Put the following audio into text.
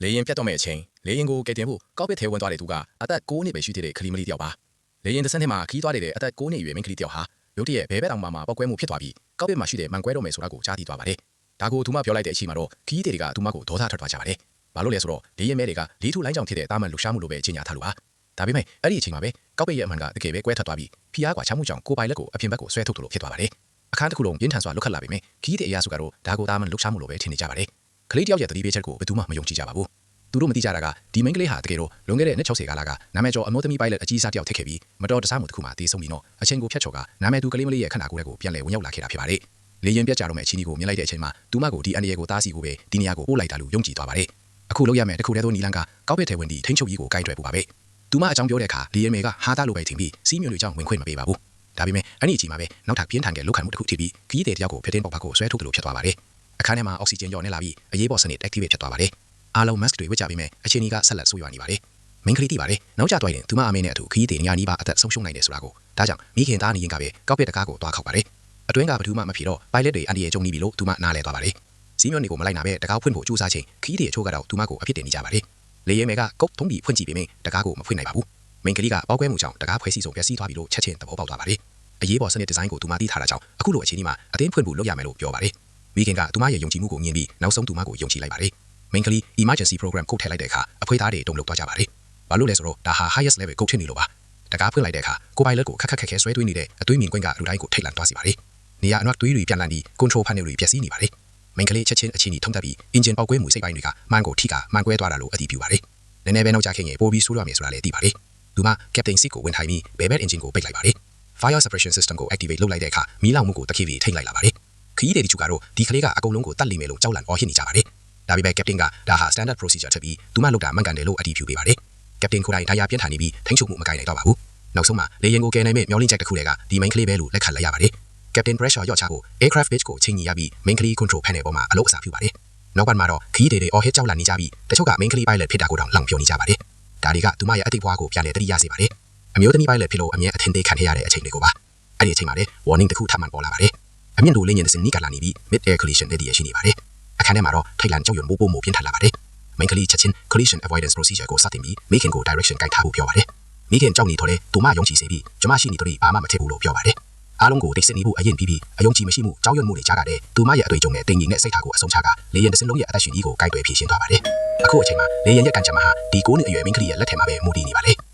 လေရင်ပြတ်တော့မဲ့အချိန်လေရင်ကိုကယ်တင်ဖို့ကောက်ပစ်ထဲဝင်သွားတဲ့သူကအသက်9နှစ်ပဲရှိသေးတဲ့ခလီမလေးတယောက်ပါလေရင်တစ်စက်နှစ်မှာခီးသွားတဲ့အသက်9နှစ်အရွယ်မိန်းကလေးတယောက်ဟာရုတ်တရက်ဘဲဘက်တောင်မှာပောက်ကွဲမှုဖြစ်သွားပြီးကောက်ပစ်မှာရှိတဲ့မန်ကွဲတော့မယ်ဆိုတာကိုကြားသိသွားပါတယ်ဒါကိုသူမပြောလိုက်တဲ့အချိန်မှာတော့ခီးတွေကသူမကိုဒေါသထွက်သွားကြပါတယ်ဘာလို့လဲဆိုတော့လေရင်မဲတွေကလေးထူလိုင်းကြောင်ဖြစ်တဲ့တာမန်လှရှားမှုလိုပဲအချိန်ညာထားလို့ပါဒါပေမဲ့အဲ့ဒီအချိန်မှာပဲကောက်ပစ်ရဲ့အမှန်ကတကယ်ပဲကွဲထွက်သွားပြီးဖီးအားကွာချမှုကြောင့်ကိုပိုင်လက်ကိုအပြင်ဘက်ကိုဆွဲထုတ်လို့ဖြစ်သွားပါတယ်အခန်းတစ်ခုလုံးပြင်းထန်စွာလွတ်ခတ်လာပေမဲ့ခီးတဲ့အရာစုကတော့ဒါကိုတာမန်လှရှားမှုလိုပဲထင်နေကြပါတယ်ကလေးတယောက်ရဲ့သတိပေးချက်ကိုဘယ်သူမှမယုံကြည်ကြပါဘူးသူတို့မသိကြတာကဒီမိန်းကလေးဟာတကယ်တော့လွန်ခဲ့တဲ့နှစ်60ကာလကနာမည်ကျော်အမျိုးသမီးပိုင်လက်အကြီးစားတယောက်ထက်ခဲ့ပြီးမတော်တဆမှုတစ်ခုမှာတည်ဆုံပြီးတော့အချိန်ကိုဖျက်ချော်ကနာမည်သူကလေးမလေးရဲ့ခန္ဓာကိုယ်ကိုပြန်လည်ဝင်ရောက်လာခဲ့တာဖြစ်ပါတယ်။လေရင်ပြတ်ကြတော့မဲ့အချင်းကြီးကိုမြင်လိုက်တဲ့အချိန်မှာသူမကိုဒီအန်ဒီရဲ့ကိုတားစီကိုပဲဒီနေရာကိုပို့လိုက်တာလို့ယုံကြည်သွားပါတယ်။အခုလောက်ရမယ်တခုတည်းသောနီလန်ကကောက်ပစ်ထဲဝင်ပြီးထိန်းချုပ်ကြီးကိုကိုင်းတွယ်ပူပါပဲ။သူမအကြောင်းပြောတဲ့အခါလေရင်မေကဟာတာလိုပဲထင်ပြီးစီးမြွေတွေကြောင့်ဝင်ခွင့်မပေးပါဘူး။ဒါပေမဲ့အဲ့ဒီအချိန်မှာပဲနောက်ထပ်ပြင်းထန်တဲ့လုခံမှုတစ်ခုဖြစ်ပြီးခီးတဲ့တယောက်ကိုဖျက်တင်ပေါက်ဖက်ကိုဆွဲထုတ်တယ်လို့ဖြစ်သွားပါတယ်။အခန်းထဲမှာအောက်ဆီဂျင်ကျော်နေလာပြီးအရေးပေါ်စနစ် activate ဖြစ်သွားပါတယ်။အားလုံး mask တွေဝတ်ကြပြီးမဲ့အချင်းကြီးကဆက်လက်ဆိုးရွားနေပါတယ်။မိန်းကလေးသိပါတယ်။နောက်ကျသွားရင်သူမအမေနဲ့အတူခီးတဲ့ညာနီးပါအသက်ဆုံးရှုံးနိုင်တယ်ဆိုတာကိုဒါကြောင့်မိခင်သားနေရင်ကပဲကောက်ပစ်တကားကိုတွားခောက်ပါတယ်။အတွင်းကဘသူမှမဖြစ်တော့ပိုင်လက်တွေအန်ဒီရဲ့ကြုံနေပြီလို့သူမနားလဲသွားပါတယ်။စီးမြွန်တွေကိုမလိုက်နာပဲတကားဖွင့်ဖို့ကြိုးစားချိန်ခီးတဲ့အချို့ကတော့သူမကိုအဖြစ်တင်နေကြပါတယ်။လေရဲမဲကကုတ်ထုံးပြီးဖွင့်ကြည့်ပေမဲ့တကားကိုမဖွင့်နိုင်ပါဘူး။မိန်းကလေးကပေါက်ကွဲမှုကြောင့်တကားဖွဲစီဆုံးပျက်စီးသွားပြီလို့ချက်ချင်းသဘောပေါက်သွားပါတယ်။အရေးပေါ်စနစ်ဒီဇိုင်းကိုသူမသိထားတာကြောင့်အခုလိုအခြေအနေမှာအတင်းဖွင့်ဖို့လုပ်ရမယ်လို့ပြောပါတယ်။မိခင်ကသူမရဲ့ယုံကြည်မှုကိုမြင်ပြီးနောက်ဆုံးသူမကိုယုံကြည်လိုက်ပါတယ်။မိန်းကလေး emergency program ကိုထည့်လိုက်တဲ့အခါအဖွေးသားတွေတုံ့လောက်သွားကြပါတယ်။ဘာလို့လဲဆိုတော့ဒါဟာ highest level ကိုထည့်နေလို့ပါ။တကားဖွင့်လိုက်တဲ့အခါကိုပိုင်လက်ကိုခက်ခက်ခဲဆွဲသွင်းနေတဲ့အသွေးမြင်ကွင်းကလူတိုင်းကိုထိတ်လန့်သွားစေပါတယ်။နေရာအနောက်သွေးတွေပြန်လန့်ပြီး control panel တွေပျက်စီးနေပါတယ်။မိန်းကလေးချက်ချင်းအခြေအနေထုံးသက်ပြီး engine ပေါက်ကွဲမှုစိတ်ပိုင်းတွေကမှန်ကိုထိကမှန်ကွဲသွားတာလို့အတည်ပြုပါတယ်။နည်းနည်းပဲနောက်ကျခင်ရင်ပိုပြီးဆိုးရမယ်ဆိုတာလည်းသိပါတယ်။သူမ captain seat ကိုဝင်ထိုင်ပြီးဘဲဘက် engine ကိုပိတ်လိုက်ပါတယ်။ fire suppression system ကို activate လုပ်လိုက်တဲ့အခါမီးလောင်မှုကိုတခိပြီးထိတ်လိုက်လာပါတယ်။ခီးတဲ့ဒီချူကတော့ဒီကလေးကအကုန်လုံးကိုတတ်လိမ့်မယ်လို့ကြောက်လန့်အော်ဟစ်နေကြပါတယ်။ဒါပေမဲ့ captain ကဒါဟာ standard procedure ဖြစ်ပြီးသူမလုပ်တာမှန်ကန်တယ်လို့အတည်ပြုပေးပါတယ်။ captain ကိုယ်တိုင်ဒါရပြင်းထန်နေပြီးထိန်းချုပ်မှုမကိုင်နိုင်တော့ပါဘူး။နောက်ဆုံးမှာလေရင်ကိုကယ်နိုင်မဲ့မျောလင့်ချက်တစ်ခုတည်းကဒီမိန်းကလေးပဲလို့လက်ခံလိုက်ရပါတယ်။ captain pressure ရော့ချဖို့ aircraft pitch ကိုချိန်ညီရပြီးမိန်းကလေး control panel ပေါ်မှာအလုပ်အစားပြုပါတယ်။နောက်ပိုင်းမှာတော့ခီးတွေအော်ဟစ်ကြောက်လန့်နေကြပြီးတချို့ကမိန်းကလေး pilot ဖြစ်တာကိုတောင်လောင်ပြောနေကြပါတယ်။ဒါတွေကသူမရဲ့အတိတ်ဘဝကိုပြန်လည်တတိယစေပါတယ်။အမျိုးသမီး pilot ဖြစ်လို့အမြဲအထင်သေးခံရတဲ့အချိန်တွေကိုပါ။အဲ့ဒီအချိန်မှာလေ warning တစ်ခုထပ်မံပေါ်လာပါတယ်။အမြင့်တို့လင်းရင်တစ်စင်းနီးကလာနေပြီး mid air collision တည်းရရှိနေပါတယ်။အခန်းထဲမှာတော့ထိတ်လန့်ကြောက်ရွံ့ပို့ပြင်းထန်လာပါတယ်။မိန်းကလေးချက်ချင်း collision avoidance procedure ကိုစတင်ပြီးမိခင်ကို direction ကိုက်ထားဖို့ပြောပါတယ်။မိခင်ကြောက်နေတော့လေသူမယုံကြည်စေပြီးကျမရှိနေတော့ဘာမှမထည့်ဘူးလို့ပြောပါတယ်။အားလုံးကိုတိတ်ဆိတ်နေဖို့အရင်ပြီးအယုံကြည်မရှိမှုကြောက်ရွံ့မှုတွေကြားကတဲ့သူမရဲ့အတွေ့အကြုံနဲ့တင်ငင်တဲ့စိတ်ထားကိုအဆုံးချကလေရင်တစ်စင်းလုံးရဲ့အသက်ရှင်ကြီးကိုကိုက်တွယ်ဖြည့်ရှင်းသွားပါတယ်။အခုအချိန်မှာလေရင်ရဲ့ကံကြမ္မာဟာဒီ9နှစ်အရွယ်မိန်းကလေးရဲ့လက်ထက်မှာပဲမူတည်နေပါလေ။